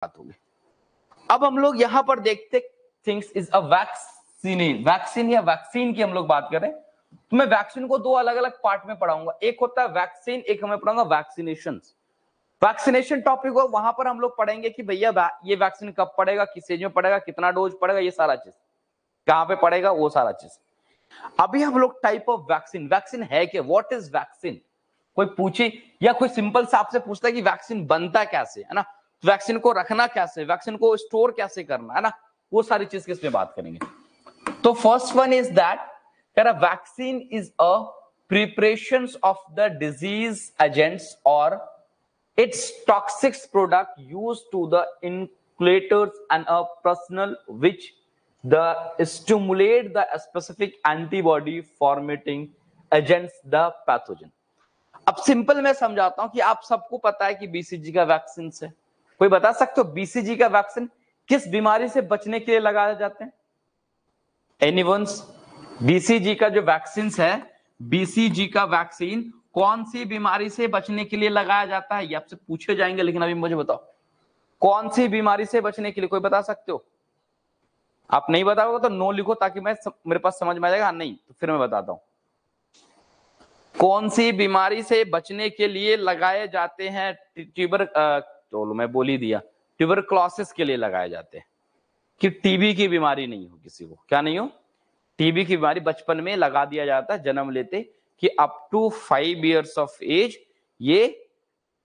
बात होगी। अब हम लोग यहां पर देखते थिंग्स इज अ वैक्सीन या वैक्सीन की हम लोग बात करें तो मैं वैक्सीन को दो अलग अलग पार्ट में पढ़ाऊंगा। एक होता है वैक्सीन, एक हमें पढ़ाऊंगा वैक्सीनेशन। वैक्सीनेशन टॉपिक हो वहां पर हम लोग पढ़ेंगे कि भैया ये वैक्सीन कब पड़ेगा, किस एज में पड़ेगा, कितना डोज पड़ेगा, ये सारा चीज कहां पे पड़ेगा, वो सारा चीज। अभी हम लोग टाइप ऑफ वैक्सीन, वैक्सीन है क्या, व्हाट इज वैक्सीन, कोई पूछे या कोई सिंपल से आपसे पूछता है कि वैक्सीन बनता कैसे है ना, वैक्सीन को रखना कैसे, वैक्सीन को स्टोर कैसे करना है ना, वो सारी चीज की इसमें बात करेंगे। तो first one is that vaccine is a preparations of the disease agents or its toxic product used to the inoculators and a personal which the stimulate the specific antibody formating agents the pathogen। अब simple मैं समझाता हूं कि आप सबको पता है कि बीसीजी का वैक्सीन है, कोई बता सकते हो बीसीजी का वैक्सीन किस बीमारी से बचने के लिए लगाए जाते हैं? एनीवंस? बीसीजी का जो वैक्सीन है, बीसीजी का वैक्सीन कौन सी बीमारी से बचने के लिए लगाया जाता है? ये आपसे पूछे जाएंगे, लेकिन अभी मुझे बताओ कौन सी बीमारी से बचने के लिए, कोई बता सकते हो? आप नहीं बताओगे तो नो लिखो ताकि मेरे पास समझ में आ जाएगा, नहीं तो फिर मैं बताता हूं। कौन सी बीमारी से बचने के लिए लगाए जाते हैं? चलो मैं बोल ही दिया, ट्यूबरक्लोसिस के लिए लगाए जाते हैं कि टीबी की बीमारी नहीं हो किसी को। क्या नहीं हो? टीबी की बीमारी बचपन में लगा दिया जाता है जन्म लेते कि up to 5 years of age ये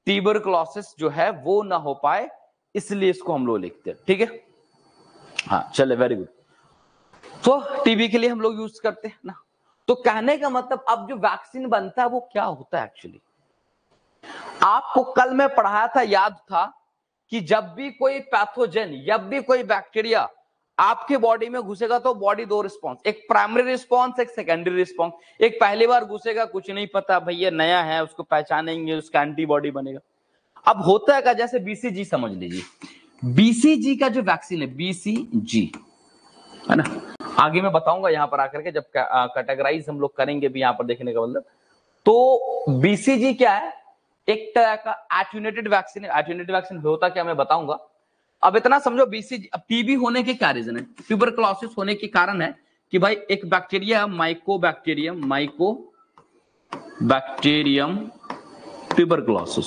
ट्यूबरक्लोसिस जो है वो ना हो पाए, इसलिए इसको हम लोग लिखते हैं। ठीक है, हाँ चले, वेरी गुड। तो टीबी के लिए हम लोग यूज करते हैं ना। तो कहने का मतलब अब जो वैक्सीन बनता है वो क्या होता है एक्चुअली? आपको कल मैं पढ़ाया था, याद था कि जब भी कोई पैथोजन, जब भी कोई बैक्टीरिया आपके बॉडी में घुसेगा तो बॉडी दो रिस्पॉन्स, एक प्राइमरी रिस्पॉन्स, एक सेकेंडरी रिस्पॉन्स। एक पहली बार घुसेगा, कुछ नहीं पता भैया नया है, उसको पहचानेंगे, उसका एंटीबॉडी बनेगा। अब होता है क्या, जैसे बीसीजी समझ लीजिए, बीसीजी का जो वैक्सीन है बीसीजी है ना, आगे मैं बताऊंगा यहां पर आकर के जब कैटेगराइज हम लोग करेंगे भी, यहां पर देखने का मतलब। तो बीसीजी क्या है? एक तरह का एट्यूनेटेड वैक्सीन है। एट्यूनेटेड वैक्सीन होता क्या मैं बताऊंगा। अब इतना समझो, बीसीजी, अब टीबी होने के क्या रीजन है, ट्यूबरक्लोसिस होने के कारण है कि भाई एक बैक्टीरिया माइकोबैक्टीरियम ट्यूबरक्लोसिस,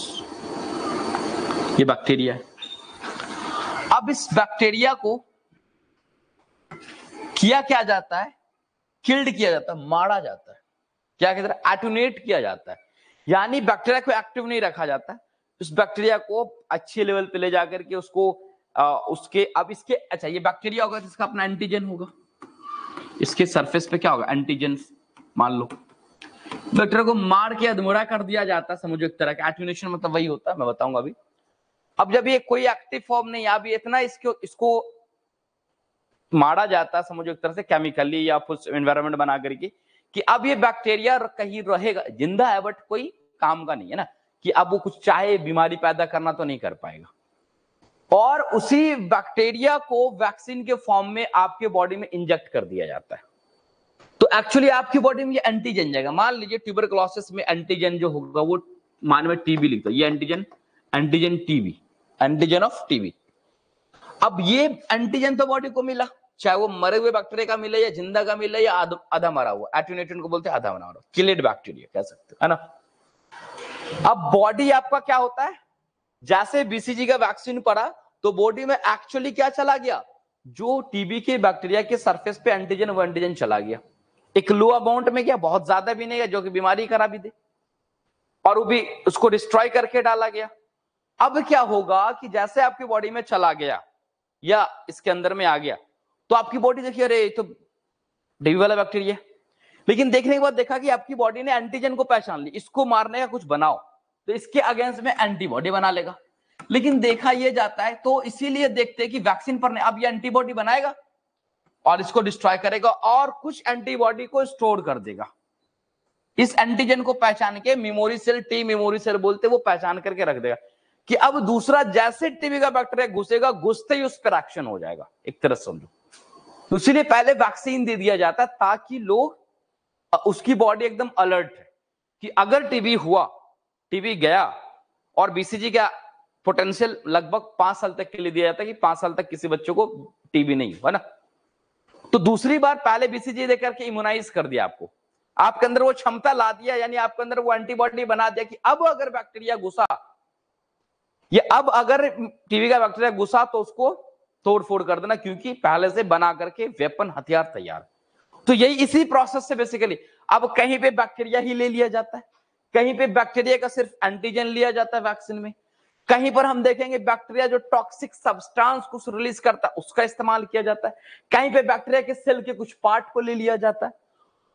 ये बैक्टीरिया है। अब इस बैक्टीरिया को किया क्या जाता है? किल्ड किया जाता है, मारा जाता है। क्या कहते हैं? एटूनेट किया जाता है, यानी बैक्टीरिया को एक्टिव नहीं रखा जाता है। उस बैक्टीरिया को अच्छे लेवल पे ले जाकर के उसको उसके, अब इसके, अच्छा ये बैक्टीरिया होगा तो इसका अपना एंटीजन होगा, इसके सरफेस पे क्या होगा? एंटीजन। मान लो बैक्टीरिया को मार के अधमरा कर दिया जाता है, समझो एक तरह का एटूनेशन मतलब वही होता है, मैं बताऊंगा अभी। अब जब ये कोई एक्टिव फॉर्म नहीं, अभी इतना इसको मारा जाता है, समझो एक तरह से केमिकली या कुछ एनवायरनमेंट बना करके, कि अब ये बैक्टीरिया कहीं रहेगा, जिंदा है बट कोई काम का नहीं है ना, कि अब वो कुछ चाहे बीमारी पैदा करना तो नहीं कर पाएगा। और उसी बैक्टीरिया को वैक्सीन के फॉर्म में आपके बॉडी में इंजेक्ट कर दिया जाता है। तो एक्चुअली आपकी बॉडी में ये एंटीजन जाएगा। मान लीजिए ट्यूबरक्लोसिस में एंटीजन जो होगा वो, मान में टीबी लिखता, ये antigen TB, antigen of TB. अब ये एंटीजन तो बॉडी को मिला, चाहे वो मरे हुए बैक्टीरिया का मिले या जिंदा का मिले या आधा मरा हुआ, एटूनेटेड को बोलते हैं आधा मरा हुआ, किल्ड बैक्टीरिया कह सकते है ना। अब बॉडी आपका क्या होता है, जैसे बीसीजी का वैक्सीन पड़ा तो बॉडी में एक्चुअली क्या चला गया, जो टीबी के बैक्टीरिया के सरफेस पे एंटीजन, वो एंटीजन चला गया, एक लो अमाउंट में, क्या बहुत ज्यादा भी नहीं है जो कि बीमारी करा भी दे, और वो भी उसको डिस्ट्रॉय करके डाला गया। अब क्या होगा कि जैसे आपकी बॉडी में चला गया या इसके अंदर में आ गया, तो आपकी बॉडी देखिए, अरे तो टीबी वाला बैक्टीरिया, लेकिन देखने के बाद देखा कि आपकी बॉडी ने एंटीजन को पहचान ली, इसको मारने का कुछ बनाओ तो इसके अगेंस्ट में एंटीबॉडी बना लेगा। लेकिन देखा यह जाता है, तो इसीलिए देखते हैं कि वैक्सीन पर अब ये एंटीबॉडी बनाएगा और इसको डिस्ट्रॉय करेगा और कुछ एंटीबॉडी को स्टोर कर देगा। इस एंटीजन को पहचान के memory cell, T memory cell बोलते, वो पहचान करके रख देगा कि अब दूसरा जैसे टीबी का बैक्टीरिया घुसेगा, घुसते ही उस पर एक्शन हो जाएगा, एक तरह समझो। तो इसीलिए पहले वैक्सीन दे दिया जाता है ताकि लोग, उसकी बॉडी एकदम अलर्ट है कि अगर टीबी हुआ, टीबी गया और बीसीजी का पोटेंशियल लगभग 5 साल तक के लिए दिया जाता है कि 5 साल तक किसी बच्चों को टीबी नहीं हो, है ना। तो दूसरी बार पहले बीसीजी देकर के इम्यूनाइज कर दिया आपको, आपके अंदर वो क्षमता ला दिया, यानी आपके अंदर वो एंटीबॉडी बना दिया कि अब अगर बैक्टीरिया घुसा, ये अब अगर टीबी का बैक्टीरिया घुसा तो उसको तोड़ फोड़ कर देना, क्योंकि पहले से बना करके वेपन हथियार तैयार। तो यही इसी प्रोसेस से बेसिकली अब कहीं पे बैक्टीरिया ही ले लिया जाता है, कहीं पे बैक्टीरिया का सिर्फ एंटीजन लिया जाता है वैक्सीन में, कहीं पर हम देखेंगे बैक्टीरिया जो टॉक्सिक सब्सटेंस कुछ रिलीज करता है उसका इस्तेमाल किया जाता है, कहीं पे बैक्टीरिया के सेल के कुछ पार्ट को ले लिया जाता है,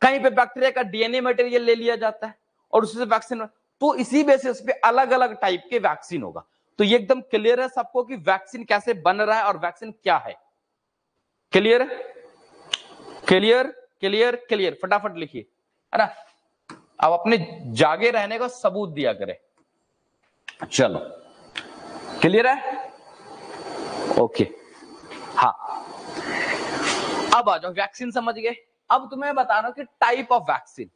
कहीं पे बैक्टीरिया का डीएनए मटेरियल ले लिया जाता है और उससे वैक्सीन। तो इसी बेसिस पे अलग अलग टाइप के वैक्सीन होगा। तो ये एकदम क्लियर है सबको कि वैक्सीन कैसे बन रहा है और वैक्सीन क्या है। क्लियर है? क्लियर क्लियर क्लियर, फटाफट लिखिए, है ना। अब अपने जागे रहने का सबूत दिया करें। चलो क्लियर है? ओके, हाँ अब आ जाओ, वैक्सीन समझ गए। अब तुम्हें बता रहा हूं कि टाइप ऑफ वैक्सीन।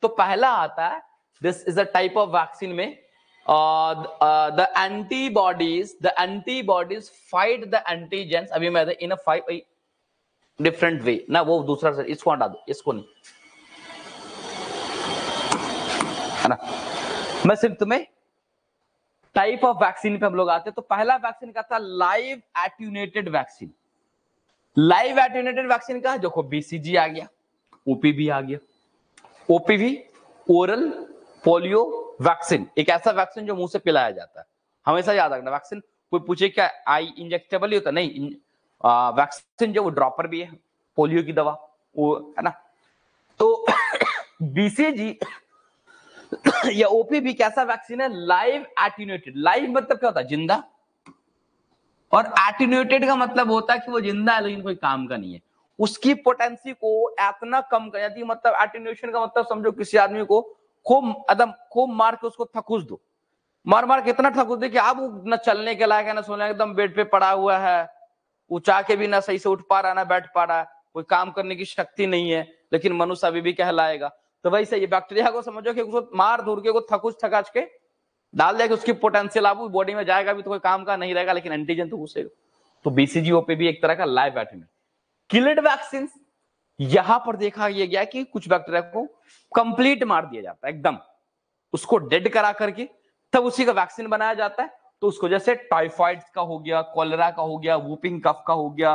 तो पहला आता है, this is a type of vaccine में the antibodies fight the antigens. अभी मैं इन अ फाइव डिफरेंट वे ना, वो दूसरा सर, इसको हटा दो, इसको नहीं, है ना। मैं सिर्फ तुम्हें टाइप ऑफ वैक्सीन पे हम लोग आते हैं। तो पहला वैक्सीन का था live attenuated vaccine. Live attenuated vaccine का देखो बीसीजी आ गया, ओपीवी आ गया। ओपीवी ओरल पोलियो वैक्सीन, एक ऐसा वैक्सीन जो मुंह से पिलाया जाता है। हमेशा याद रखना, वैक्सीन कोई पूछे क्या आई इंजेक्टेबल ही होता, नहीं, वैक्सीन जो वो ड्रॉपर भी है, पोलियो की दवा वो, है ना। तो बीसीजी या ओपीवी कैसा वैक्सीन है? Live attenuated. लाइव मतलब क्या होता है? जिंदा, और एट्यूनेटेड का मतलब होता है कि वो जिंदा है लेकिन कोई काम का नहीं है, उसकी पोटेंसी को इतना कम कर जाती है। मतलब एट्यूनेशन का मतलब समझो किसी आदमी को खूब मार के उसको थकूस दो, मार मार के इतना थकूस दे कि अब न चलने के लायक है, न सोने, एकदम बेड पे पड़ा हुआ है, ऊंचा के भी ना सही से उठ पा रहा, ना बैठ पा रहा, कोई काम करने की शक्ति नहीं है, लेकिन मनुष्य अभी भी कहलाएगा। तो वैसे ये बैक्टीरिया को समझो कि उसको मार धूर के, थकूस थकाच के डाल दिया कि उसकी पोटेंशियल आप बॉडी में जाएगा भी तो कोई काम का नहीं रहेगा, लेकिन एंटीजन तो घुसेगा। तो बीसीजी ओपीवी एक तरह का लाइव एट्यूनेट। किल्ड वैक्सीन, यहां पर देखा यह गया कि कुछ बैक्टीरिया को कंप्लीट मार दिया जाता है, एकदम उसको डेड करा करके तब उसी का वैक्सीन बनाया जाता है। तो उसको जैसे टाइफाइड का हो गया, कॉलेरा का हो गया, वूपिंग कफ का हो गया,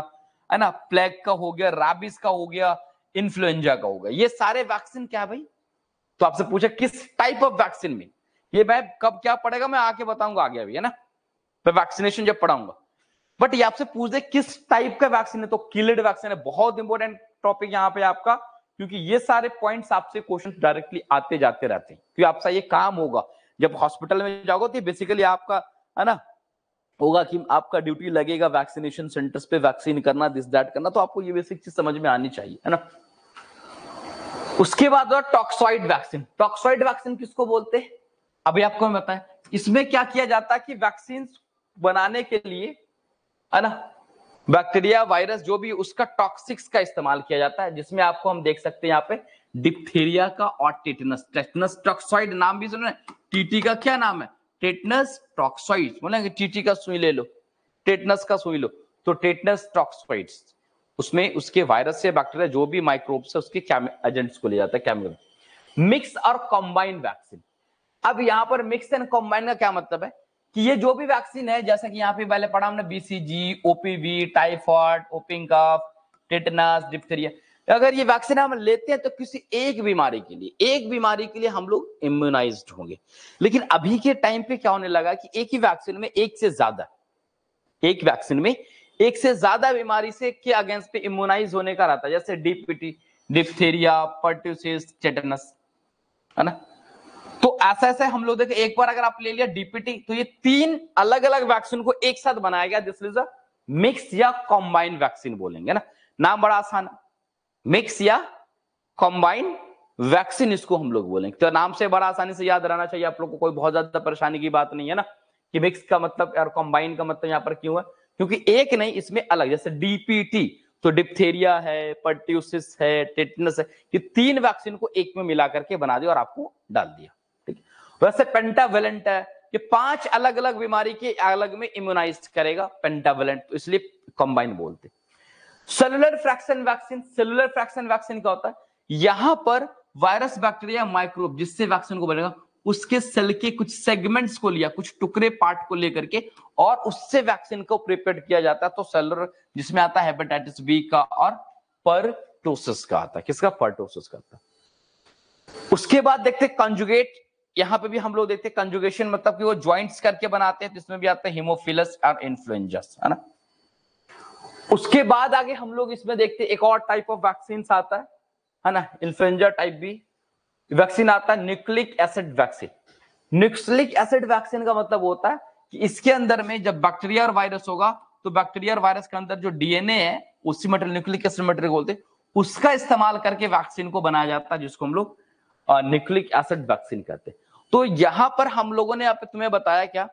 है ना, प्लेग का हो गया, रैबिस का हो गया, इन्फ्लुएंजा का हो गया, ये सारे वैक्सीन क्या है भाई? तो आपसे पूछा किस टाइप ऑफ वैक्सीन में, ये मैं कब क्या पड़ेगा मैं आके बताऊंगा आगे अभी, है ना, मैं वैक्सीनेशन जब पढ़ाऊंगा। बट ये आपसे पूछ दे किस टाइप का वैक्सीन है, तो किल्ड वैक्सीन है। बहुत इंपॉर्टेंट टॉपिक यहां पे आपका, क्योंकि ये सारे पॉइंट्स आपसे क्वेश्चन डायरेक्टली आते जाते रहते हैं, क्योंकि आपका ये काम होगा जब हॉस्पिटल में जाओगे तो बेसिकली आपका, है ना, होगा कि आपका ड्यूटी लगेगा वैक्सीनेशन सेंटर्स पे वैक्सीन करना, दिस दैट करना, तो आपको ये बेसिक चीज समझ में आनी चाहिए, है ना। उसके बाद टॉक्सॉइड वैक्सीन। टॉक्सॉइड वैक्सीन किसको बोलते हैं अभी आपको मैं बताएं। इसमें क्या किया जाता है कि वैक्सीन बनाने के लिए, है ना, बैक्टीरिया वायरस जो भी उसका टॉक्सिक्स का इस्तेमाल किया जाता है, जिसमें आपको हम देख सकते हैं यहाँ पे डिप्थीरिया का और टेटनस। टेटनस टॉक्सॉइड नाम भी सुना है, टीटी का क्या नाम है? Tetanus toxoid. बोलेंगे टीटी का सुई ले लो, टेटनस का सुई लो, तो टेटनस टॉक्सॉइड्स, उसमें उसके वायरस से बैक्टीरिया जो भी माइक्रोब्स है उसके एजेंट्स को ले जाता है, केमिकल। मिक्स और कंबाइन वैक्सीन। अब यहां पर मिक्स एंड कंबाइन का क्या मतलब है कि ये जो भी वैक्सीन है, जैसा कि यहाँ पे पहले पढ़ा हमने बीसीजी, ओपीवी, टाइफॉइड, ओपिंग कफ, टेटनस, डिप्थीरिया, अगर ये वैक्सीन हम लेते हैं तो किसी एक बीमारी के लिए हम लोग इम्यूनाइज्ड होंगे। लेकिन अभी के टाइम पे क्या होने लगा कि एक ही वैक्सीन में एक से ज्यादा बीमारी से के अगेंस्ट पे इम्यूनाइज होने का रहता है, जैसे डीपीटी, डिप्थीरिया, पर्ट्यूसिस, टेटनस, है ना। तो ऐसा ऐसे हम लोग देखें, एक बार अगर आप ले लिया डीपीटी, तो ये 3 अलग अलग वैक्सीन को एक साथ बनाया गया, दिस इज अ मिक्स या कॉम्बाइन वैक्सीन बोलेंगे ना, नाम बड़ा आसान है, मिक्स या कॉम्बाइन वैक्सीन इसको हम लोग बोलेंगे। तो नाम से बड़ा आसानी से याद रहना चाहिए आप लोग को, कोई बहुत ज्यादा परेशानी की बात नहीं है ना, कि मिक्स का मतलब और कॉम्बाइन का मतलब यहां पर क्यों है, क्योंकि एक नहीं इसमें अलग, जैसे डीपीटी तो डिप्थीरिया है, पर्ट्यूसिस है, टेटनस है, ये 3 वैक्सीन को एक में मिला करके बना दिया और आपको डाल दिया। वैसे पेंटावेलेंट है, कि 5 अलग अलग बीमारी के अलग में इम्यूनाइज करेगा, पेंटावलेंट, तो इसलिए कंबाइन बोलते। Cellular fraction vaccine, cellular fraction vaccine क्या होता है, यहां पर वायरस, बैक्टीरिया, माइक्रोब जिससे वैक्सीन को बनेगा उसके सेल के कुछ सेगमेंट्स को लिया, कुछ टुकड़े पार्ट को लेकर के और उससे वैक्सीन को प्रिपेयर किया जाता है। तो सेलुलर जिसमें आता है हेपेटाइटिस बी का और पर्टोसिस का आता है। किसका? पर्टोसिस का आता है। उसके बाद देखते हैं कंजुगेट, यहां पे भी हम लोग देखते हैं कंजुगेशन मतलब कि वो ज्वाइंट्स करके बनाते हैं, जिसमें भी आता है हीमोफिलस और इन्फ्लुएंजा, है ना। उसके बाद आगे हम लोग इसमें देखते हैं एक और टाइप ऑफ वैक्सीन आता है ना, इन्फ्लुएंजा टाइप बी वैक्सीन आता है, nucleic acid vaccine. Nucleic acid vaccine का मतलब होता है कि इसके अंदर में जब बैक्टीरिया और वायरस होगा तो बैक्टीरिया और वायरस के अंदर जो डीएनए है, उसी मटेरियल न्यूक्लिक एसिड मटेरियल बोलते हैं, उसका इस्तेमाल करके वैक्सीन को बनाया जाता है, जिसको हम लोग न्यूक्लिक एसिड वैक्सीन कहते हैं। तो यहां पर हम लोगों ने आप तुम्हें बताया क्या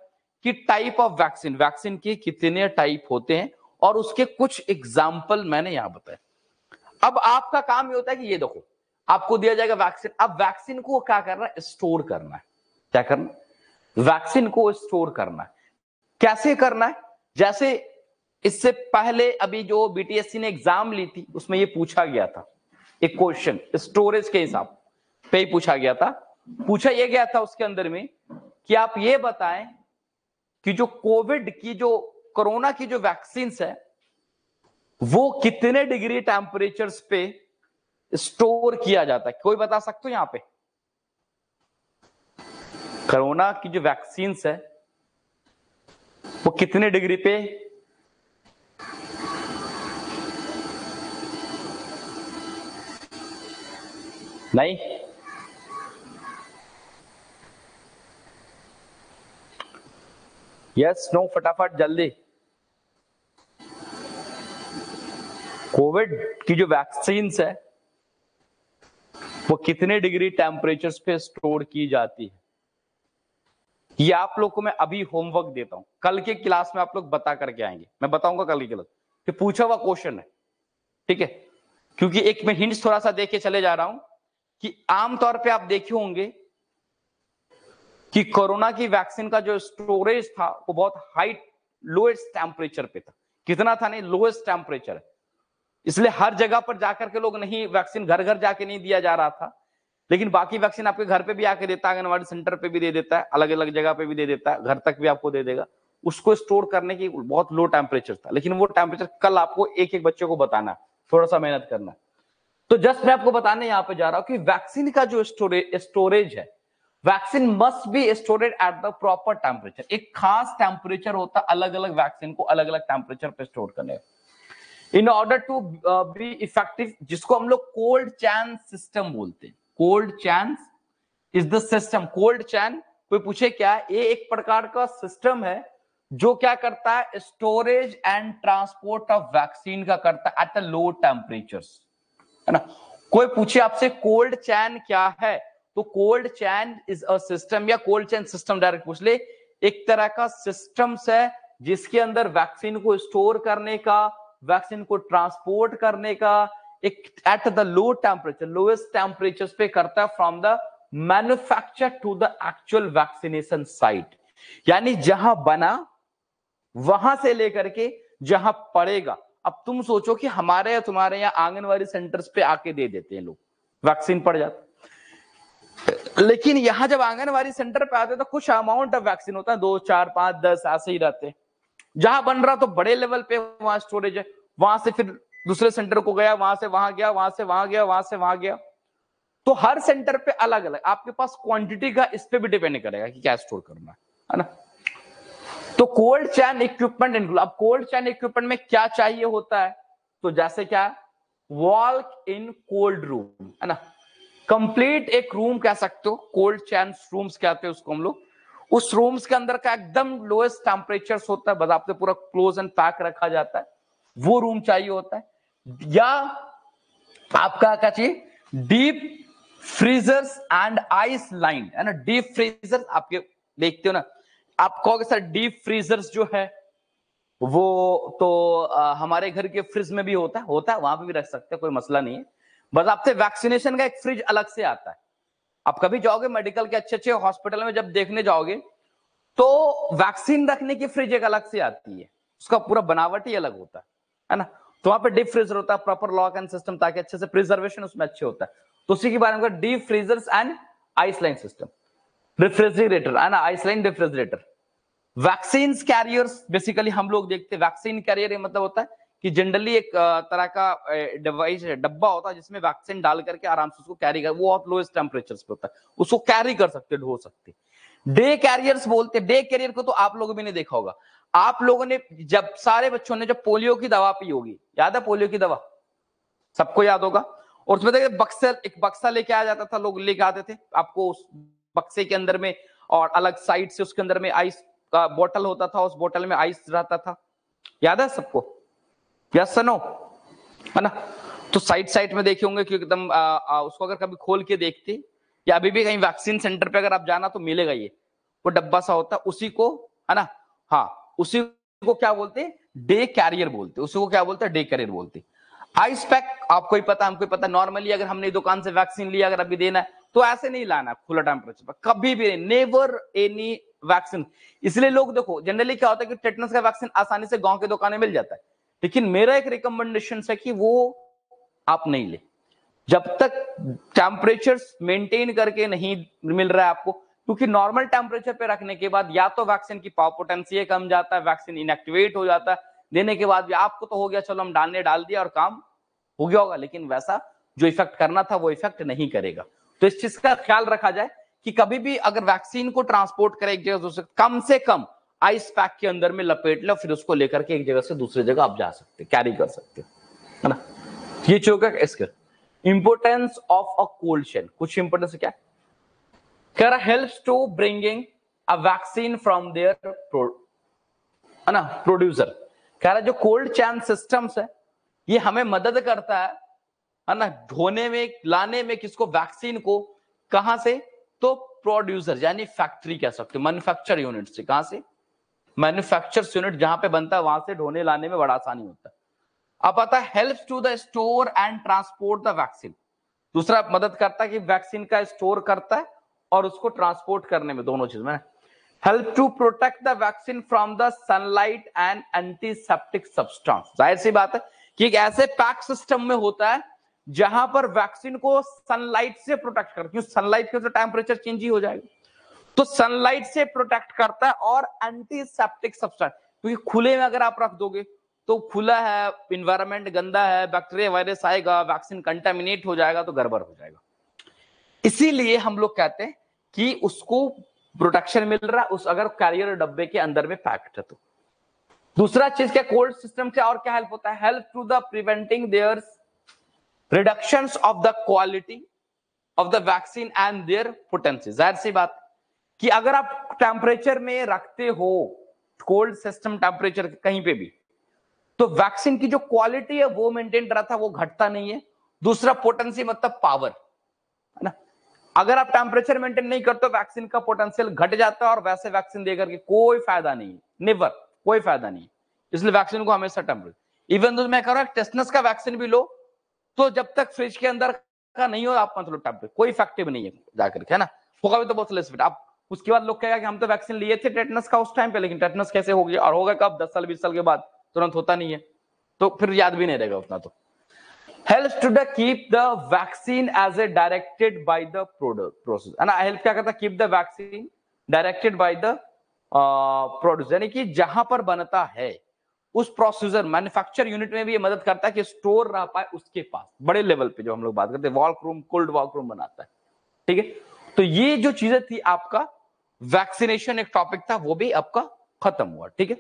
कि टाइप ऑफ वैक्सीन, वैक्सीन के कितने टाइप होते हैं और उसके कुछ एग्जाम्पल मैंने यहां बताया। अब आपका काम ये होता है कि ये देखो, आपको दिया जाएगा वैक्सीन, अब वैक्सीन को क्या करना है? स्टोर करना है। क्या करना? वैक्सीन को स्टोर करना है। कैसे करना है? जैसे इससे पहले अभी जो बीटीएससी ने एग्जाम ली थी उसमें ये पूछा गया था, एक क्वेश्चन स्टोरेज के हिसाब पे ही पूछा गया था। पूछा यह गया था उसके अंदर में कि आप ये बताएं कि जो कोविड की, जो कोरोना की जो वैक्सीन है वो कितने डिग्री टेम्परेचर्स पे स्टोर किया जाता है? कोई बता सकते हो यहां पे? कोरोना की जो वैक्सीन है वो कितने डिग्री पे? नहीं, यस नो, फटाफट जल्दी। कोविड की जो वैक्सीन है वो कितने डिग्री टेम्परेचर्स पे स्टोर की जाती है? ये आप लोग को मैं अभी होमवर्क देता हूं, कल के क्लास में आप लोग बता करके आएंगे, मैं बताऊंगा कल की क्लास कि पूछा हुआ क्वेश्चन है, ठीक है। क्योंकि एक मैं हिंट्स थोड़ा सा देके चले जा रहा हूं कि आमतौर पे आप देखे होंगे कि कोरोना की वैक्सीन का जो स्टोरेज था वो बहुत हाई लोएस्ट टेम्परेचर पे था। कितना था? नहीं, लोएस्ट टेम्परेचर है, इसलिए हर जगह पर जाकर के लोग नहीं, वैक्सीन घर घर जाके नहीं दिया जा रहा था, लेकिन बाकी वैक्सीन आपके घर पे भी आके देता है, आंगनबाड़ी सेंटर पे भी दे देता है, अलग अलग जगह पे भी दे देता है, घर तक भी आपको दे देगा। उसको स्टोर करने की बहुत लो टेम्परेचर था, लेकिन वो टेम्परेचर कल आपको एक एक बच्चे को बताना, थोड़ा सा मेहनत करना। तो जस्ट मैं आपको बताने यहां पे जा रहा हूं कि वैक्सीन का जो स्टोरेज है, vaccine must be storeyed at the proper temperature. एक खास टेम्परेचर होता है अलग अलग वैक्सीन को अलग अलग टेम्परेचर पे स्टोर करने, in order to be effective, जिसको हम लोग कोल्ड चैन सिस्टम बोलते हैं। Cold chain is the system. Cold chain, कोई पूछे क्या, ये एक प्रकार का सिस्टम है जो क्या करता है? Storage and transport of vaccine का करता है एट अ लो टेम्परेचर्स, है ना। कोई पूछे आपसे कोल्ड चैन क्या है, तो cold chain is a system, या कोल्ड चैन सिस्टम डायरेक्ट पूछ ले, एक तरह का सिस्टम है जिसके अंदर वैक्सीन को स्टोर करने का, वैक्सीन को ट्रांसपोर्ट करने का, एक at the low temperature, lowest temperature पे करता है from the manufacture to the actual vaccination site, यानी जहां बना वहां से लेकर के जहां पड़ेगा। अब तुम सोचो कि हमारे या तुम्हारे यहाँ आंगनवाड़ी सेंटर्स पे आके दे देते हैं लोग, वैक्सीन पड़ जाता, लेकिन यहां जब आंगनवाड़ी सेंटर पे आते तो कुछ अमाउंट ऑफ वैक्सीन होता है, 2, 4, 5, 10 ऐसे ही रहते हैं। जहां बन रहा तो बड़े लेवल पे वहां स्टोरेज है, वहां से फिर दूसरे सेंटर को गया, वहां से वहां गया, वहां से वहां गया, वहां से वहां गया, तो हर सेंटर पे अलग अलग आपके पास क्वांटिटी का, इस पे भी डिपेंड करेगा कि क्या स्टोर करना है ना। तो कोल्ड चैन इक्विपमेंट इंक्लूड, अब कोल्ड चैन इक्विपमेंट में क्या चाहिए होता है, तो जैसे क्या, वॉल्क इन कोल्ड रूम, है ना, कंप्लीट एक रूम कह सकते हो, कोल्ड चैन रूम्स कहते हैं उसको हम लोग। उस रूम्स के अंदर का एकदम लोएस्ट टेम्परेचर होता है, बस आपसे पूरा क्लोज एंड पैक रखा जाता है, वो रूम चाहिए होता है। या आपका क्या चाहिए, deep freezers and ice line, है ना। डीप फ्रीजर आपके देखते हो ना, आप कहोगे सर डीप फ्रीजर्स जो है वो तो हमारे घर के फ्रिज में भी होता है, वहां पे भी रख सकते हैं, कोई मसला नहीं है। बस आपसे वैक्सीनेशन का एक फ्रिज अलग से आता है। आप कभी जाओगे मेडिकल के अच्छे अच्छे हॉस्पिटल में, जब देखने जाओगे तो वैक्सीन रखने की फ्रिज एक अलग से आती है, उसका पूरा बनावट ही अलग होता है ना। तो वहां पे डीप फ्रीजर होता है, प्रॉपर लॉक एंड सिस्टम, ताकि अच्छे से प्रिजर्वेशन उसमें अच्छे होता है। तो उसी के बारे में deep freezers and iceline system, refrigerator है ना, iceline refrigerator. Vaccine carriers basically हम लोग देखते हैं, वैक्सीन कैरियर ये मतलब होता है कि जनरली एक तरह का डिवाइस डब्बा होता है जिसमें वैक्सीन डाल करके आराम से उसको कैरी कर, वो बहुत लोएस्ट टेम्परेचर पे होता है, उसको कैरी कर सकते, ढो सकते। डे कैरियर्स बोलते, डे कैरियर को तो आप लोगों ने भी नहीं देखा होगा। आप लोगों ने जब सारे बच्चों ने जब पोलियो की दवा पी होगी, याद है पोलियो की दवा, सबको याद होगा। और उसमें देखिए बक्सा, एक बक्सा लेके आ जाता था, लोग लेके आते थे आपको, उस बक्से के अंदर में और अलग साइड से उसके अंदर में आइस का बोतल होता था, उस बोतल में आइस रहता था, याद है सबको? यस नो, है ना। तो साइड साइड में देखे होंगे कि एकदम उसको अगर कभी खोल के देखते, या अभी भी कहीं वैक्सीन सेंटर पे अगर आप जाना तो मिलेगा, ये वो डब्बा सा होता है, उसी को, है ना, हाँ, उसी को क्या बोलते हैं? डे कैरियर बोलते, उसी को क्या बोलते हैं? डे कैरियर बोलते। आइस पैक आपको ही पता, हमको ही पता, नॉर्मली अगर हमने दुकान से वैक्सीन लिया, अगर अभी देना है तो ऐसे नहीं लाना खुला टेम्परेचर पर, कभी भी नेवर एनी वैक्सीन। इसलिए लोग देखो जनरली क्या होता है कि टेटनस का वैक्सीन आसानी से गांव के दुकान में मिल जाता है, लेकिन मेरा एक रिकमेंडेशन है कि वो आप नहीं ले जब तक टेम्परेचर मेंटेन करके नहीं मिल रहा है आपको, क्योंकि नॉर्मल टेम्परेचर पे रखने के बाद या तो वैक्सीन की पावर पोटेंसी कम जाता है, वैक्सीन इनएक्टिवेट हो जाता है, देने के बाद भी आपको तो हो गया, चलो हम डाल दिया और काम हो गया होगा, लेकिन वैसा जो इफेक्ट करना था वो इफेक्ट नहीं करेगा। तो इस चीज का ख्याल रखा जाए कि कभी भी अगर वैक्सीन को ट्रांसपोर्ट करें एक जगह से दूसरे, कम से कम आइस पैक के अंदर में लपेट लो, फिर उसको लेकर के एक जगह से दूसरी जगह आप जा सकते, कैरी कर सकते, है ना। ये चौका इसका importance of a cold chain, कुछ इंपोर्टेंस क्या कह रहा, helps to bringing a vaccine from there, है ना, प्रोड्यूसर। कह रहा जो कोल्ड चेन सिस्टम्स है ये हमें मदद करता है ना, धोने में, लाने में, किसको? वैक्सीन को। कहां से? तो प्रोड्यूसर यानी फैक्ट्री कह सकते हो, मैन्युफैक्चर यूनिट से। कहां से? मैन्युफैक्चर यूनिट जहां पे बनता है वहां से ढोने लाने में बड़ा आसानी होता है। अब आता है helps to the store and transport the vaccine. दूसरा मदद करता है कि वैक्सीन का स्टोर करता है और उसको ट्रांसपोर्ट करने में, दोनों चीज में। Help to protect the vaccine from the sunlight and antiseptic substance. जाहिर सी बात है कि एक ऐसे पैक सिस्टम में होता है जहां पर वैक्सीन को सनलाइट से प्रोटेक्ट करता है, क्योंकि सनलाइट के तो टेम्परेचर चेंज ही हो जाएगा, तो सनलाइट से प्रोटेक्ट करता है, और एंटीसेप्टिक सब्सटेंस, क्योंकि खुले में अगर आप रख दोगे तो खुला है, इन्वायरमेंट गंदा है, बैक्टीरिया वायरस आएगा, वैक्सीन कंटामिनेट हो जाएगा, तो गड़बड़ हो जाएगा। इसीलिए हम लोग कहते हैं कि उसको प्रोटेक्शन मिल रहा है उस, अगर कैरियर डब्बे के अंदर में पैक्ड है तो। दूसरा चीज क्या, कोल्ड सिस्टम से और क्या हेल्प होता है? Help to the preventing their reductions of the quality of the vaccine and their potency. जाहिर सी बात कि अगर आप टेम्परेचर में रखते हो, कोल्ड सिस्टम टेम्परेचर कहीं पे भी, तो वैक्सीन की जो क्वालिटी है वो मेंटेन रहता है, वो घटता नहीं है। दूसरा पोटेंसी मतलब पावर, है ना। अगर आप टेम्परेचर मेंटेन नहीं करते, वैक्सीन का पोटेंशियल घट जाता है, और वैसे वैक्सीन देकर के कोई फायदा नहीं है, नेवर, कोई फायदा नहीं। इसलिए वैक्सीन को हमेशा टेम्परेचर, इवन तो मैं कह रहा हूं टेटनस का वैक्सीन भी लो, तो जब तक फ्रिज के अंदर का नहीं हो आप मतलब टेम्परेचर कोई इफेक्टिव नहीं है जाकर के, है ना। होगा भी तो बहुत लेस। आप उसके बाद लोग कहेगा कि हम तो वैक्सीन लिए थे टेटनस का उस टाइम पे, लेकिन टेटनस कैसे हो गया, और होगा कब? 10 साल 20 साल के बाद, तुरंत होता नहीं है, तो फिर याद भी नहीं रहेगा उतना। तो helps to the keep the vaccine as a directed by the process, है ना। हेल्प क्या करता है? Keep the vaccine directed by the producer, यानी कि जहां पर बनता है उस प्रोसीजर, मैन्युफैक्चर यूनिट में भी ये मदद करता है कि स्टोर रह पाए उसके पास, बड़े लेवल पे जो हम लोग बात करते हैं, walk room, cold walk room बनाता है, ठीक है। तो ये जो चीजें थी, आपका वैक्सीनेशन एक टॉपिक था, वो भी आपका खत्म हुआ, ठीक है।